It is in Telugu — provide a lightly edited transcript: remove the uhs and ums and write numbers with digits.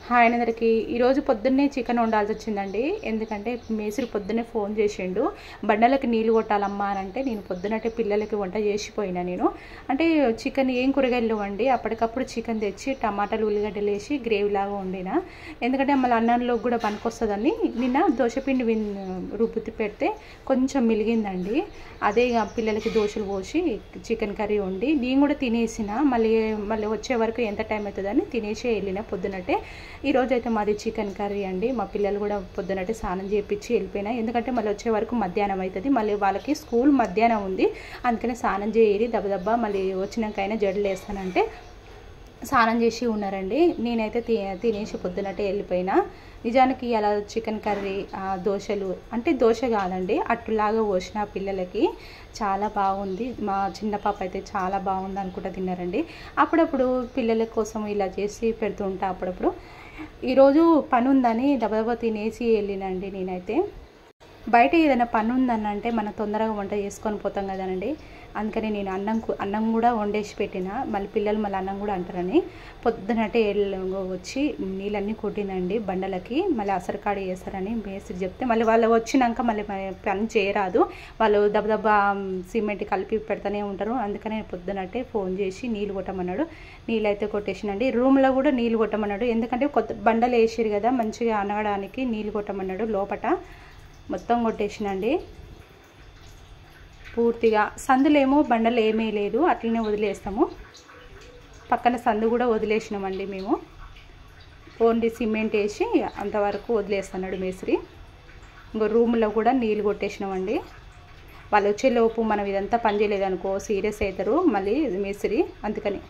హాయ్ అందరికీ ఈరోజు పొద్దున్నే చికెన్ వండాల్సి వచ్చిందండి. ఎందుకంటే మేస్త్రి పొద్దున్నే ఫోన్ చేసిండు, బండలకి నీళ్ళు కొట్టాలమ్మా అని అంటే నేను పొద్దునట్టే పిల్లలకి వంట చేసిపోయినా. నేను అంటే చికెన్ ఏం కూరగాయలు అండి, అప్పటికప్పుడు చికెన్ తెచ్చి టమాటాలు ఉల్లిగడ్డలు వేసి గ్రేవీ లాగా వండినా. ఎందుకంటే మళ్ళీ అన్నంలో కూడా పనికొస్తుందని నిన్న దోశపిండి రుబ్బుతి పెడితే కొంచెం మిలిగిందండి. అదే పిల్లలకి దోశలు పోసి చికెన్ కర్రీ వండి నేను కూడా తినేసిన. మళ్ళీ వచ్చే వరకు ఎంత టైం అవుతుందని తినేసి వెళ్ళిన పొద్దునట్టే. ఈరోజు అయితే మాది చికెన్ కర్రీ అండి. మా పిల్లలు కూడా పొద్దునట్టే స్నానం చేయించి వెళ్ళిపోయినా, ఎందుకంటే మళ్ళీ వచ్చే వరకు మధ్యాహ్నం అవుతుంది. మళ్ళీ వాళ్ళకి స్కూల్ మధ్యాహ్నం ఉంది, అందుకనే స్నానం చేయరి దెబ్బ మళ్ళీ వచ్చినాకైనా జడలు వేస్తానంటే స్నానం చేసి ఉన్నారండి. నేనైతే తినేసి పొద్దునట్టే వెళ్ళిపోయినా. నిజానికి అలా చికెన్ కర్రీ దోశలు అంటే దోశ కాదండి, అట్టులాగా పోసిన పిల్లలకి చాలా బాగుంది. మా చిన్న పాప అయితే చాలా బాగుంది అనుకుంటా తిన్నారండి. అప్పుడప్పుడు పిల్లల కోసం ఇలా చేసి పెడుతుంటా అప్పుడప్పుడు. ఈరోజు పని ఉందని దెబ్బ తినేసి వెళ్ళినండి. నేనైతే బయట ఏదైనా పని ఉందనంటే మనం తొందరగా వంట చేసుకొని పోతాం కదండి, అందుకని నేను అన్నం కూడా వండేసి పెట్టిన. మళ్ళీ పిల్లలు మళ్ళీ అన్నం కూడా అంటారని పొద్దునట్టే వచ్చి నీళ్ళన్నీ కొట్టినండి బండలకి. మళ్ళీ అసరకాడ చేస్తారని మేస్త్రి చెప్తే మళ్ళీ వాళ్ళు వచ్చినాక మళ్ళీ పని చేయరాదు, వాళ్ళు దెబ్బ సిమెంట్ కలిపి పెడతానే ఉంటారు. అందుకని పొద్దునట్టే ఫోన్ చేసి నీళ్ళు కొట్టమన్నాడు. నీళ్ళు అయితే కొట్టేసినండి. రూమ్లో కూడా నీళ్ళు కొట్టమన్నాడు, ఎందుకంటే కొత్త బండలు వేసారు కదా మంచిగా అనగడానికి నీళ్ళు కొట్టమన్నాడు. లోపట మొత్తం కొట్టేసినండి పూర్తిగా. సందులేమో బండలు ఏమీ లేదు, అట్లనే వదిలేస్తాము. పక్కన సందు కూడా వదిలేసినామండి మేము. ఓన్లీ సిమెంట్ వేసి అంతవరకు వదిలేస్తున్నాడు మేస్త్రి. ఇంకో రూమ్లో కూడా నీళ్ళు కొట్టేసినామండి. వాళ్ళు వచ్చేలోపు మనం ఇదంతా పని చేయలేదనుకో సీరియస్ అవుతారు మళ్ళీ మేస్త్రి, అందుకని